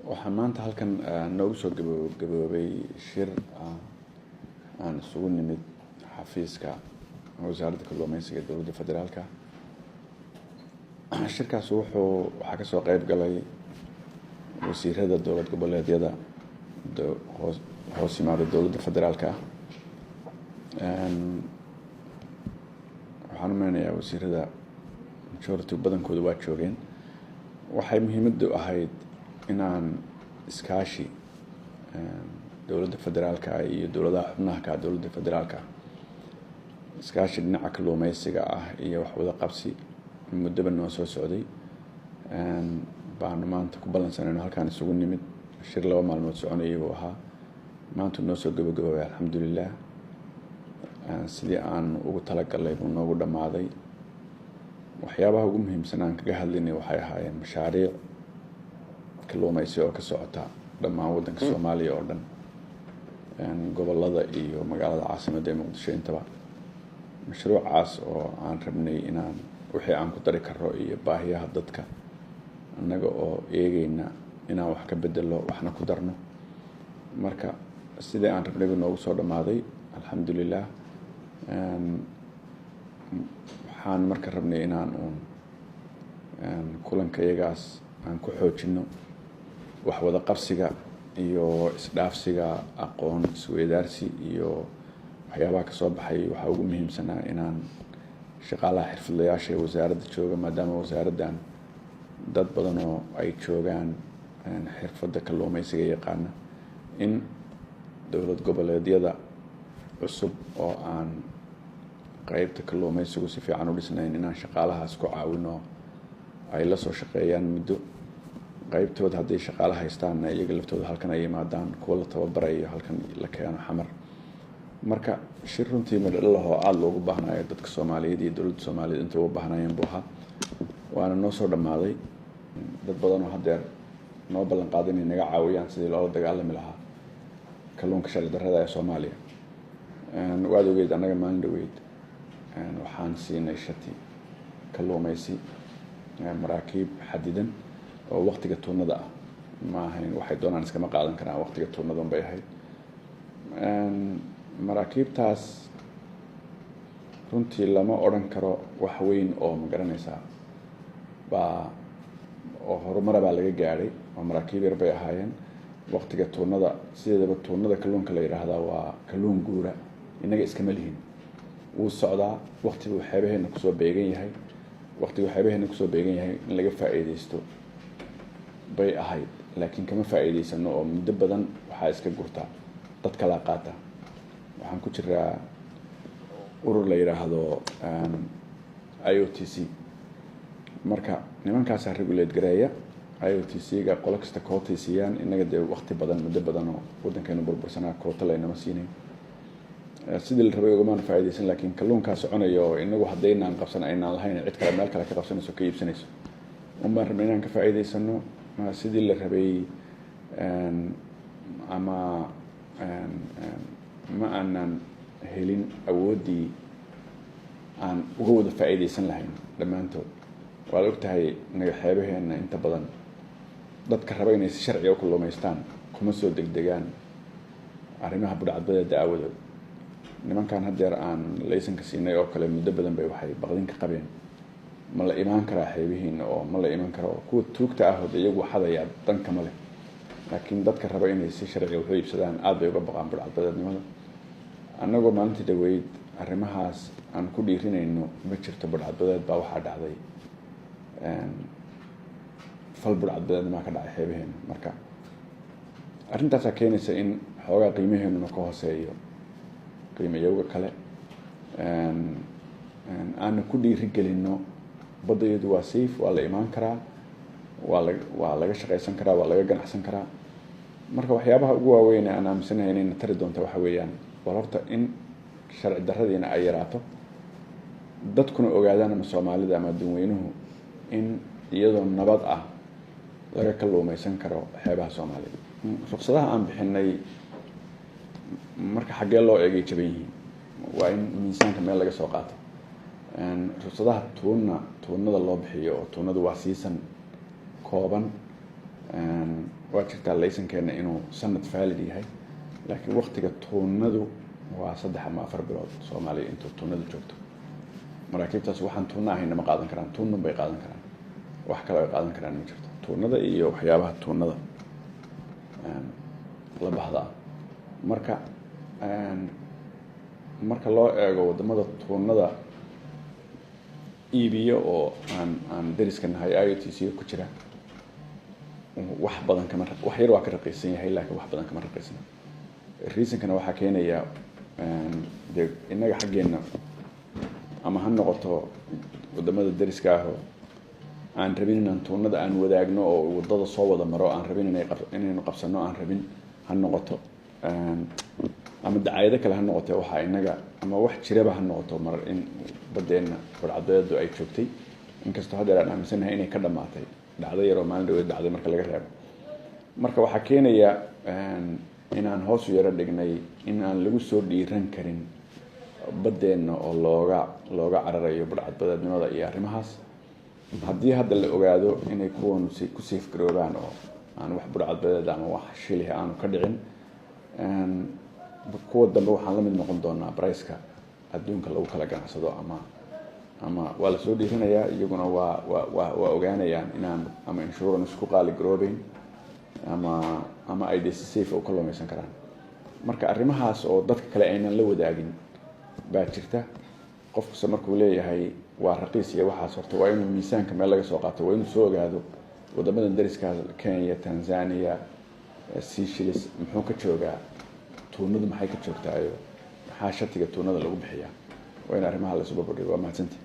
waxaan maanta halkan noogu soo gaboobay shir aan isugu nimid xafiiska wasaaradda kalluumeysiga dowladda federaalka. Shirkaas waxaa ka soo qayb galay wasiirada dowlad goboleedyada hoos yimaada dowladda federaalka. waxaan u maleynayaa wasiirada majority badankooda waa joogeen. waxay muhiimaddu ahayd inaan iskaashi dowladda federaalka iyo dowladaha xubnaha ka dowladda federaalka iskaashi dhinaca kalluumeysiga iyo wax wada qabsi muddo noo soo socday. baanu maanta ku balansanayno halkaan isugu nimid. shir 2 maalmood soconayay buu ahaa. maanta noo soo gabagabay alxamdulillaah. sidii aan ugu talagalay buu noogu dhamaaday. waxyaabaha ugu muhiimsan aan kaga hadlaynay waxay ahaayeen mashaariic kalluumeysi oo ka socota dhammaan waddanka Soomaaliya oo dhan, gobolada iyo magaalada caasimadda Muqdisho intaba. mashruucaas oo aan rabnay inaan wixii aan ku dari karo iyo baahiyaha dadka annaga oo eegayna inaan wax ka bedelo waxna ku darno. marka sidii aan rabnay noogu soo dhamaaday alxamdulillaah. waxaan marka rabnay inaan kulanka iyagaas aan ku xoojino wax wada qabsiga iyo isdhaafsiga aqoon isweydaarsi iyo waxyaabaha ka soo baxay. waxaa ugu muhiimsanaa inaan shaqaalaha xirfadlayaasha ee wasaaradda jooga, maadaama wasaaraddan dad badan oo ay joogaan xirfadda kalluumeysiga yaqaana, in dowlad goboleedyada cusub oo aan qaybta kalluumeysigu si fiican u dhisnayn inaan shaqaalahaas ku caawino ay la soo shaqeeyaan muddo. qaybtooda hadday shaqaale haystaan iyaga laftooda halkan ay yimaadaan, kuwa la tababarayo halkan la keeno xamar. marka shir runtii madhadhal ah oo aada loogu baahnayo dadka Soomaaliyeed iyo dowladda Soomaaliyeed inta ugu baahnayeen buu ahaa. waana noo soo dhamaaday. dad badan oo haddeer noo ballan qaaday inay naga caawiyaan sidii loola dagaalami lahaa kalluunka sharci darrada ee Soomaaliya. waad ogeyd annaga maalin dhaweyd waxaan siinay shati kalluumeysi maraakiib xadidan oo waqtiga tuunada ma ahayn waxay doonaan iskama qaadan karaan, waqtiga tuunada bay ahayd. maraakiibtaas runtii lama odhan karo wax weyn oo ma garanaysaa oo horumara baa laga gaadhay. oo maraakiib yar bay ahaayeen. waqtiga tuunada sideedaba tuunada kalluunka la yidhaahdaa waa kalluun guura, innaga iskama lihin. wuu socdaa waqtigu xeebaheena kusoo beegan yahay. waqtigu xeebaheena kusoo beegan yahay in laga faa'iideysto bay ahayd, laakiin kama faa'iideysano oo muddo badan waxaa iska gurta dad kala qaata. waxaan ku jiraa urur la yiraahdo IOTC. marka nimankaasaa regulate gareeya. IOTC-ga qolo kasta kootay siiyaan. innaga dee waqti badan muddo badan oo waddankeenu burbursanaa koota laynama siinayn. sidii la rabay ugamaan faa'iideysan, laakiin kalluunkaa soconaya oo inagu haddaynaan qabsan aynaan lahayn cid kale meel kale ka qabsanayso ka iibsanayso unbaan rabnay inaan ka faa'iideysano. sidii la rabay ama ma aanan helin awooddii aan uga wada faa'iideysan lahayn dhammaantood. waa la ogtahay inaga xeebaheena inta badan dadka raba inay si sharciga u kalluumaystaan kuma soo degdegaan arrimaha budhcadbadeeda aawadood. nimankan haddeer aan laysanka siinay oo kale muddo badan bay waxay baqdin ka qabeen, ma la imaan karaa xeebihiina oo ma la iman karo. kuwa tuugta ah oo iyagu xadaya danka ma leh, laakiin dadka raba inay si sharciga wax u iibsadaan aad bay uga baqaan budhcadbadeednimada. annagoo maalintii dhaweyd arrimahaas aan ku dhiirinayno ma jirto budhcadbadeed baa waxaa dhacday fal budhcadbadeednimaa ka dhacay xeebaheena. marka arrintaasaa keenaysa in xoogaa qiimaheenuna ka hooseeyo qiimayowga kale. aana ku dhiirigelino baddayadu waa safe, waa la imaan karaa, waa laga shaqaysan karaa, waa laga ganacsan karaa. marka waxyaabaha ugu waaweyn aan aaminsanahay inayna tari doonto waxa weeyaan war horta in sharci darradiina ay yaraato, dadkuna ogaadaan ama Soomaalida ama dadweynuhu in iyadoo nabad ah laga kalluumeysan karo xeebaha Soomaaliya. ruqsadaha aan bixinay marka xaggee loo eegay jaban yihiin. waa in miisaanka meel laga soo qaato. ruqsadaha tuunada loo bixiyo oo tuunadu waa season kooban waa jirtaa laysankeena inuu sanad valid yahay laakiin waqtiga tuunadu waa 3 ama 4 bilood Soomaaliya intuu tuunadu joogto maraakiibtaas waxaan tuuna ahayna ma qaadan karaan tuunun bay qaadan karaan wax kale ay qaadan karaan ma jirto tuunada iyo waxyaabaha tuunada la baxda marka loo eego wadamada tuunada iibiyo oo aan dariskan hay IOTC ku jira wax badan kama wax yar waa ka raqiisan yahay laakiin wax badan kama raqiisan reason-kana waxa keenaya inaga xageena ama han noqoto wadamada dariska ah aan rabin inaan tuunada aan wadaagno oo wadada soo wada maro aan rabin inaynu qabsano aan rabin han noqoto ama dacaayado kale han noqoto waxa inaga ama wax jiraba han noqoto mar in badeena warcadeedu ay joogtay inkastoo hadda aan aaminsanahay inay ka dhamaatay dhacdo yar oo maalin dhaweed dhacday marka laga reebo marka waxa keenaya inaan hoos u yara dhignay in aan lagu soo dhiiran karin badeena oo looga cararayo burcadbadeednimada iyo arrimahaas haddii hadda la ogaado inay kuwan ku safe garoobaan oo aan wax burcadbadeed ama wax shilih aanu ka dhicin kuwa dambe waxaan la mid noqon doonaa price-ka adduunka lagu kala ganacsado ama waa la soo dhiiranayaa iyaguna waa ogaanayaan inaan ama insurance ku qaali garoobeyn ama ay si safe u kalluumaysan karaan marka arrimahaas oo dadka kale aynan la wadaagin baa jirta qofka markuu leeyahay waa raqiis iyo waxaas horta waa inuu miisaanka meel laga soo qaato waa inuu soo ogaado wadamada dariska Kenya Tanzania Seychelles muxuu ka joogaa tuunadu maxay ka joogtaa iyo maxaa shatiga tuunada lagu bixiyaa waa in arrimaha la soo barbardhigo waa mahadsantahay